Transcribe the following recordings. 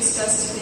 introduced us to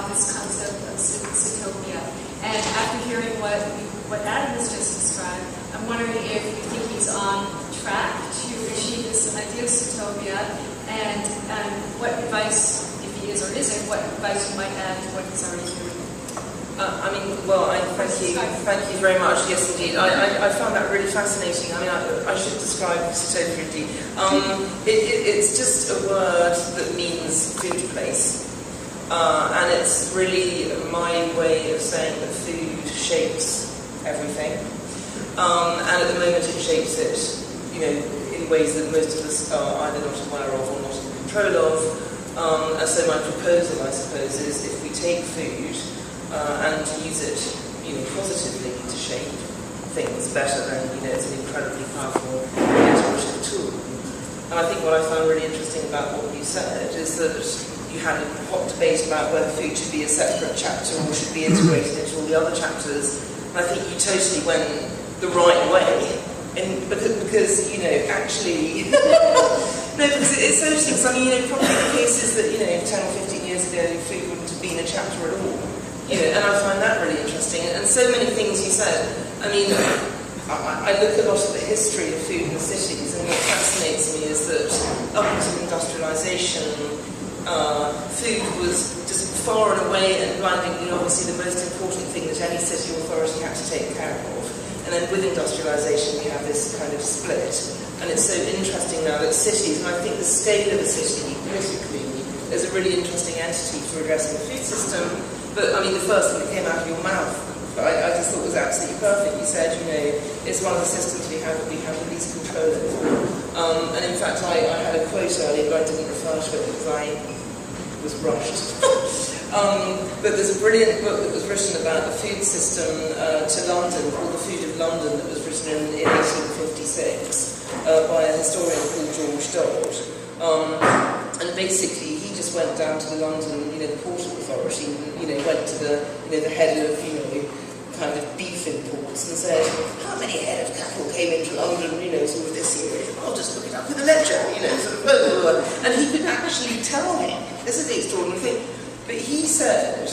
this concept of Zootopia. And after hearing what Adam has just described, I'm wondering if you think he's on track to achieve this idea of Zootopia, and what advice, if he is or isn't, what advice you might add to what he's already doing. Thank you very much. Yes, indeed. I found that really fascinating. I mean, I should describe Zootopia indeed. It's just a word that means food place. And it's really my way of saying that food shapes everything. And at the moment it shapes it, in ways that most of us are either not aware of or not in control of. And so my proposal, I suppose, is if we take food and use it, positively to shape things better, then it's an incredibly powerful mentorship tool. And I think what I found really interesting about what you said is that you had a hot debate about whether food should be a separate chapter or should be integrated into all the other chapters. And I think you totally went the right way, because actually, no, because it's so interesting. So, probably the case is that 10 or 15 years ago, food wouldn't have been a chapter at all. And I find that really interesting. And so many things you said. I mean, I look at a lot of the history of food in the cities, and what fascinates me is that up until industrialisation, food was just far and away and blindingly obviously the most important thing that any city authority had to take care of. And then with industrialisation we have this kind of split. And it's so interesting now that cities, and I think the scale of a city politically is a really interesting entity for addressing the food system. But I mean, the first thing that came out of your mouth, I just thought was absolutely perfect. You said, it's one of the systems we have the least control over. And in fact, I had a quote earlier, but I didn't refer to it because I was rushed. But there's a brilliant book that was written about the food system to London, called The Food of London, that was written in 1856 by a historian called George Dodd. And basically, he just went down to the London, the Port Authority, and went to the head of, kind of beef imports and said, how many head of cattle came into London, sort of this year? I'll just look it up in the ledger, sort of, and he could actually tell him. This is the extraordinary thing. But he said,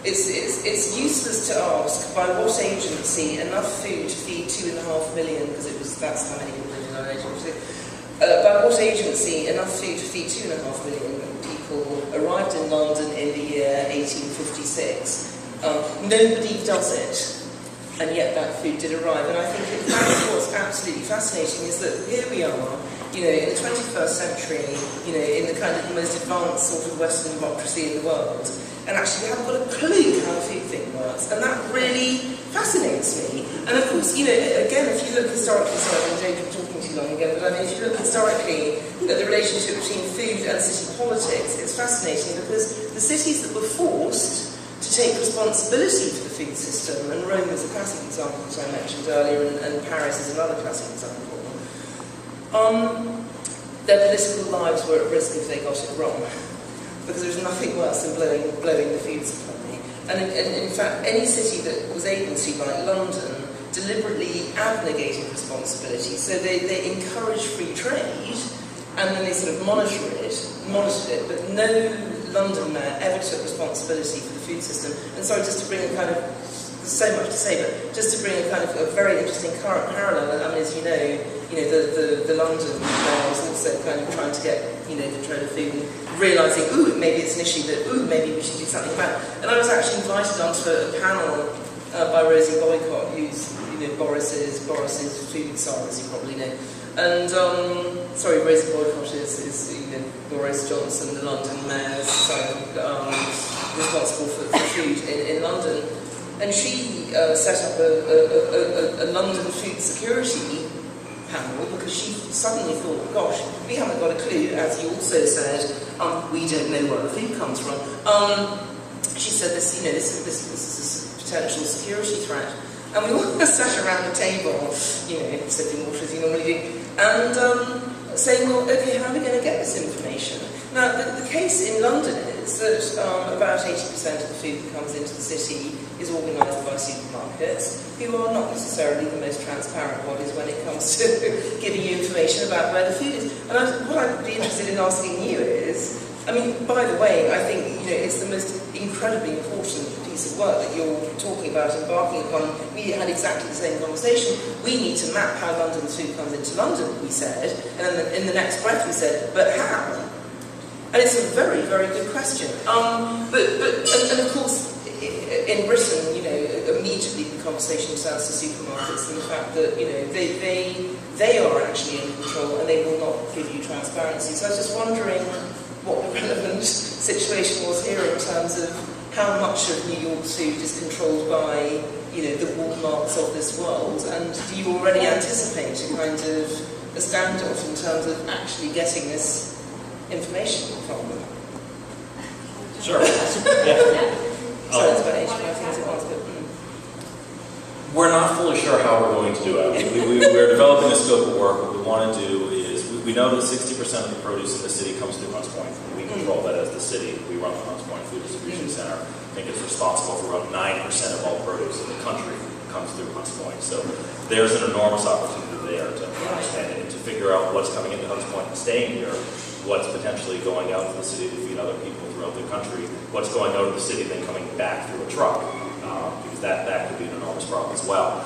it's useless to ask by what agency enough food to feed 2.5 million, because that's how many people lived in our agency. By what agency enough food to feed 2.5 million people arrived in London in the year 1856. Nobody does it, and yet that food did arrive. And I think in fact what's absolutely fascinating is that here we are, in the 21st century, in the kind of the most advanced sort of Western democracy in the world, and actually we haven't got a clue how the food thing works, and that really fascinates me. And of course, again, if you look historically, sorry, I'm Jacob talking too long again, but I mean, if you look historically at the relationship between food and city politics, it's fascinating because the cities that were forced to take responsibility for the food system, and Rome is a classic example which I mentioned earlier, and Paris is another classic example, their political lives were at risk if they got it wrong, because there was nothing worse than blowing the food supply. And in fact, any city that was able to, like London, deliberately abnegated responsibility, so they encouraged free trade, and then they sort of monitored it, but no London mayor ever took responsibility for the food system. And sorry, just to bring a kind of, there's so much to say, but just to bring a kind of a very interesting current parallel, I mean, as you know, the London mayor was also kind of trying to get, control of food and realising, maybe it's an issue that, maybe we should do something about. And I was actually invited onto a panel by Rosie Boycott, who's, Boris's food czar, as you probably know. And, Rosie Boycott is Boris Johnson, the London mayor's son, responsible for food in London. And she set up a London food security panel because she suddenly thought, gosh, we haven't got a clue, as you also said, we don't know where the food comes from. She said this is a potential security threat. And we all sat around the table, sipping water as you normally do, and saying, well, okay, how are we going to get this information? Now, the case in London is that about 80% of the food that comes into the city is organised by supermarkets, who are not necessarily the most transparent bodies when it comes to giving you information about where the food is. And what I'd be interested in asking you is, I mean, by the way, I think, it's the most incredibly important piece of work that you're talking about, embarking upon. We had exactly the same conversation. We need to map how London's food comes into London, we said, and then in the next breath we said, but how? And it's a very, very good question. And of course, in Britain, immediately the conversation turns to supermarkets and the fact that, they are actually in control and they will not give you transparency. So I was just wondering what the relevant situation was here in terms of how much of New York's food is controlled by, the Walmarts of this world, and do you already anticipate a kind of a standoff in terms of actually getting this information from them? Sure. So that's about 85 things at once, but... We're not fully sure how we're going to do it. We're developing a scope of work. What we want to do is, we know that 60% of the produce in the city comes through Hunts Point. We control that as the city. We run the Hunts Point Food Distribution Center. I think it's responsible for about 9% of all produce in the country comes through Hunts Point. So there's an enormous opportunity there to understand it and to figure out what's coming into Hunts Point and staying here, what's potentially going out to the city to feed other people throughout the country, what's going out of the city then coming back through a truck. Because that could be an enormous problem as well.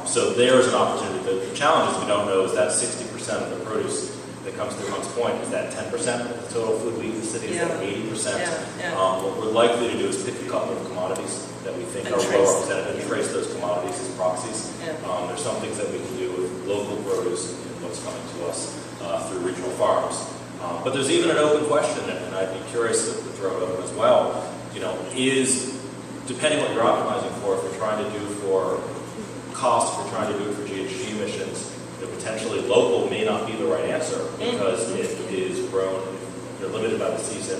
So there's an opportunity. The challenge is we don't know, is that 60% of the produce that comes through Hunts Point, is that 10% of the total food we eat in the city? Is that 80%? What we're likely to do is pick a couple of commodities that we think are well represented and trace those commodities as proxies. There's some things that we can do with local produce and what's coming to us through regional farms. But there's even an open question, and I'd be curious to throw it open as well, depending what you're optimizing for, if you're trying to do for cost, if you're trying to do it for GHG emissions, potentially local may not be the right answer because it is grown, you're limited by the season,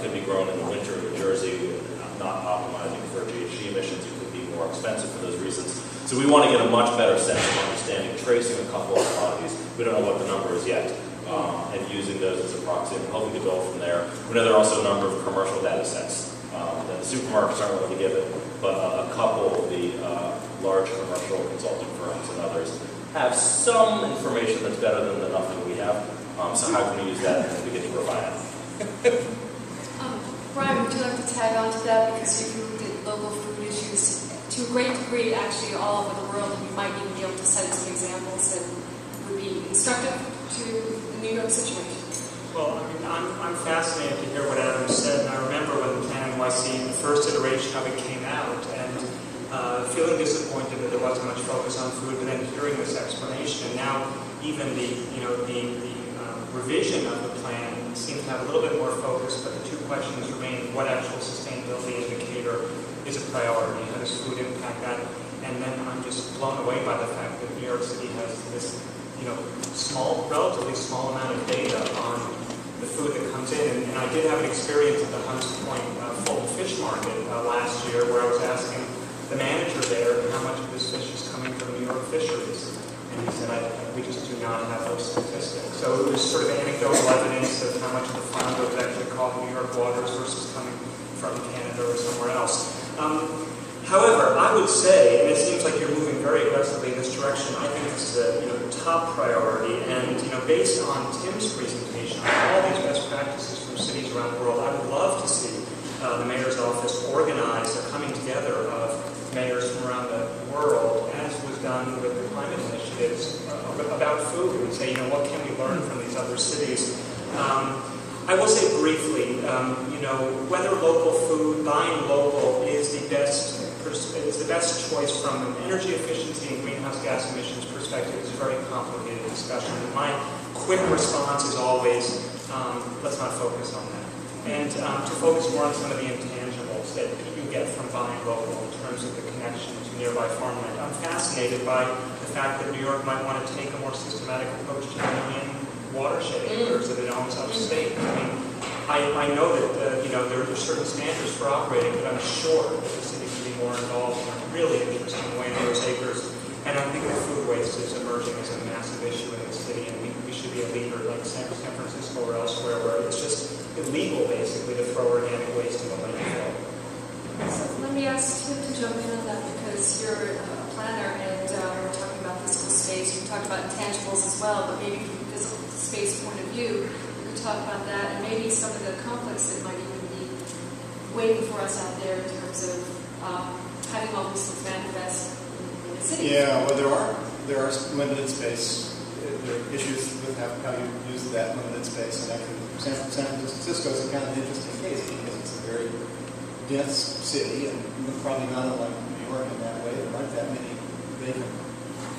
could be grown in the winter in New Jersey, not optimizing for GHG emissions, it could be more expensive for those reasons. So we want to get a much better sense of understanding, tracing a couple of commodities. We don't know what the number is yet. And using those as a proxy and hoping to build from there. We know there are also a number of commercial data sets that the supermarkets aren't willing to give it, but a couple of the large commercial consulting firms and others have some information that's better than the nothing we have. So how can we use that and begin to refine it? Brian, would you like to tag on to that? Because you've looked at local food issues to a great degree, actually, all over the world, and you might even be able to cite some examples that would be instructive to the New York situation. Well, I'm fascinated to hear what Adam said, and I remember when Plan NYC, the first iteration of it came out, and feeling disappointed that there wasn't much focus on food, but then hearing this explanation, and now even the revision of the plan seems to have a little bit more focus, but the two questions remain: what actual sustainability indicator is a priority? How does food impact that? And then I'm just blown away by the fact that New York City has this relatively small amount of data on the food that comes in. And I did have an experience at the Hunts Point Fulton Fish Market last year where I was asking the manager there how much of this fish is coming from New York fisheries. And he said, we just do not have those statistics. So it was sort of anecdotal evidence of how much of the flounder was actually caught in New York waters versus coming from Canada or somewhere else. However, I would say, and it seems like you're moving very aggressively in this direction, I think this is a top priority. And based on Tim's presentation on all these best practices from cities around the world, I would love to see the mayor's office organize a coming together of mayors from around the world, as was done with the climate initiatives about food, and say, what can we learn from these other cities? I will say briefly, whether local food, buying local is the best choice from an energy efficiency and greenhouse gas emissions perspective is a very complicated discussion. And my quick response is always, let's not focus on that. And to focus more on some of the intangibles that you get from buying local in terms of the connection to nearby farmland. I'm fascinated by the fact that New York might want to take a more systematic approach to million watershed acres that it owns upstate. I know that there are certain standards for operating, but I'm sure that the city can be more involved in a really interesting way in those acres. And I think that food waste is emerging as a massive issue in the city, and we should be a leader like San Francisco or elsewhere, where it's just illegal, basically, to throw organic waste in the landfill. So let me ask you to jump in on that, because you're a planner, and we're talking about physical space. You talked about intangibles as well, but maybe from a physical space point of view, we could talk about that and maybe some of the conflicts that might even be waiting for us out there in terms of having all these things manifest in the city. Yeah, well, there are limited space. There are issues with how you use that limited space. And actually, San Francisco is a kind of interesting case because it's a very dense city, and probably not unlike New York in that way. There aren't that many vacant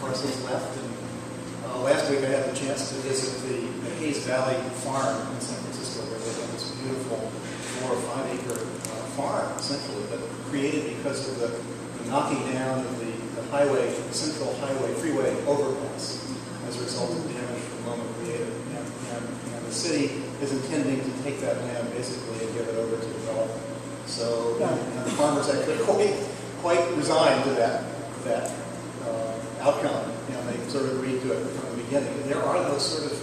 parcels left. And last week I had the chance to visit the Hayes Valley farm in San Francisco, where they have this beautiful 4 or 5 acre farm, essentially, but created because of the knocking down of the highway, the central highway freeway overpass as a result of damage from Loma Prieta. And the city is intending to take that land basically and give it over to development. So and the farmers actually quite resigned to that outcome. They sort of agreed to it from the beginning. And there are those sort of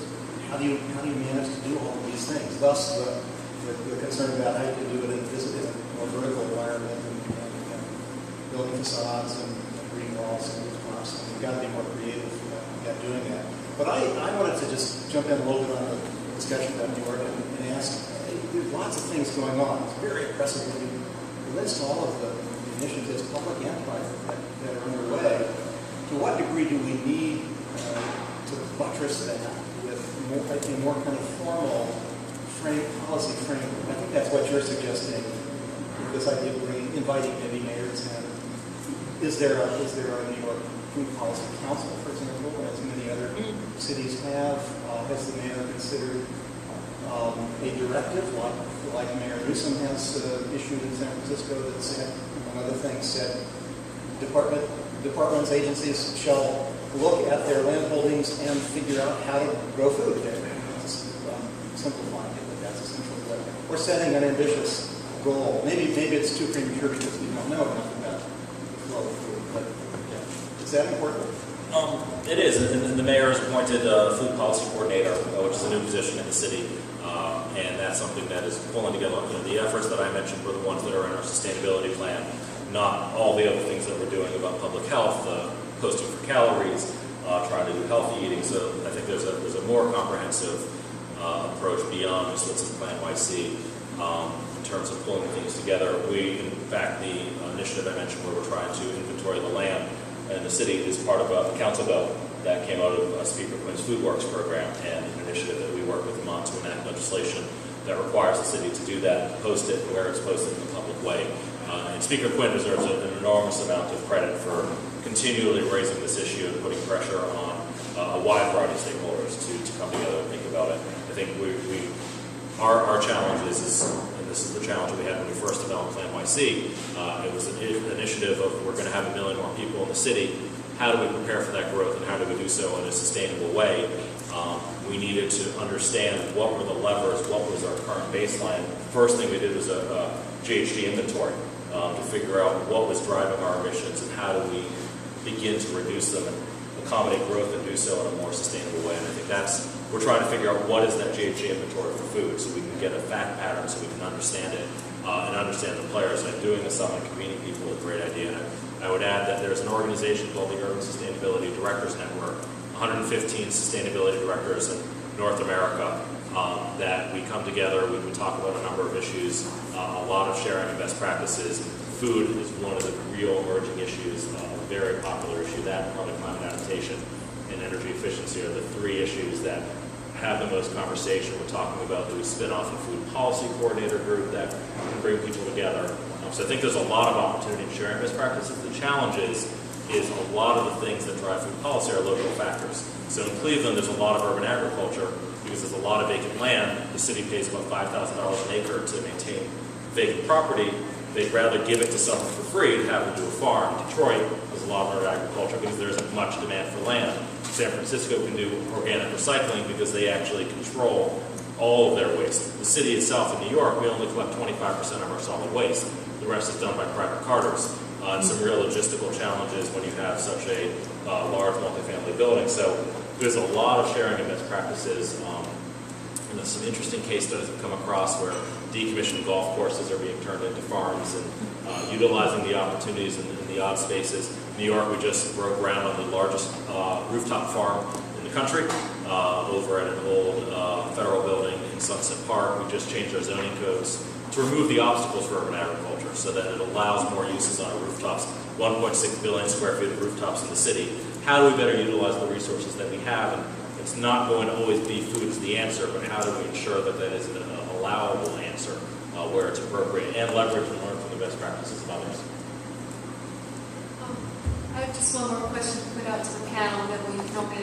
how do you manage to do all of these things? Thus the concern about how you can do it in a more vertical environment and building facades and green walls and rooftops. You've got to be more creative at doing that. But I wanted to just jump in a little bit on the discussion about New York and ask, there's lots of things going on. It's very impressive when you list all of the initiatives, public and private, that are underway. To what degree do we need to buttress that with more kind of formal policy framework? I think that's what you're suggesting, this idea of inviting maybe mayors in. Is there a New York Food Policy Council, for example, as many other cities have? Has the mayor considered a directive like Mayor Newsom has issued in San Francisco that said, among other things, said departments, agencies shall look at their land holdings and figure out how to grow food there. Simplifying it, but that's essentially what. Or setting an ambitious goal. Maybe it's too premature because we don't know enough about the flow of food. But is that important? It is, and the mayor has appointed a food policy coordinator, which is a new position in the city, and that's something that is pulling together. The efforts that I mentioned were the ones that are in our sustainability plan, not all the other things that we're doing about public health, posting for calories, trying to do healthy eating. So I think there's a more comprehensive approach beyond just what's in Plan YC in terms of pulling things together. In fact, the initiative I mentioned where we're trying to inventory the land in the city is part of a council bill that came out of Speaker Quinn's Food Works program, and an initiative that we work with them on to enact legislation that requires the city to do that, post it where it's posted in a public way. And Speaker Quinn deserves an enormous amount of credit for continually raising this issue and putting pressure on a wide variety of stakeholders to come together and think about it. I think our challenge is, and this is the challenge we had when we first developed Plan YC, it was an initiative of we're going to have 1 million more people in the city. How do we prepare for that growth, and how do we do so in a sustainable way? We needed to understand what were the levers, what was our current baseline. First thing we did was a GHG inventory to figure out what was driving our emissions and how do we begin to reduce them and accommodate growth and do so in a more sustainable way. And I think we're trying to figure out what is that GHG inventory for food so we can get a fact pattern so we can understand it and understand the players. And doing the summit, convening people is a great idea. And I would add that there's an organization called the Urban Sustainability Directors Network, 115 sustainability directors in North America that we come together, we talk about a number of issues, a lot of sharing of best practices. Food is one of the real emerging issues, a very popular issue. That, carbon climate adaptation, and energy efficiency are the 3 issues that have the most conversation. We're talking about do we spin off a food policy coordinator group that can bring people together. So I think there's a lot of opportunity in sharing best practices. The challenge is a lot of the things that drive food policy are local factors. So in Cleveland, there's a lot of urban agriculture because there's a lot of vacant land. The city pays about $5,000 an acre to maintain vacant property. They'd rather give it to someone for free and have them do a farm. Detroit has a lot of urban agriculture because there isn't much demand for land. San Francisco can do organic recycling because they actually control all of their waste. The city itself in New York, we only collect 25% of our solid waste. The rest is done by private carters. And some real logistical challenges when you have such a large multifamily building. So there's a lot of sharing of best practices. And there's some interesting case studies have come across where decommissioned golf courses are being turned into farms and utilizing the opportunities in the odd spaces. New York, we just broke ground on the largest rooftop farm in the country. over at an old federal building in Sunset Park. We just changed our zoning codes to remove the obstacles for urban agriculture so that it allows more uses on our rooftops. 1.6 billion square feet of rooftops in the city. How do we better utilize the resources that we have? And it's not going to always be food is the answer, but how do we ensure that that is an allowable answer where it's appropriate and leverage and learn from the best practices of others? I have just one more question to put out to the panel that we normally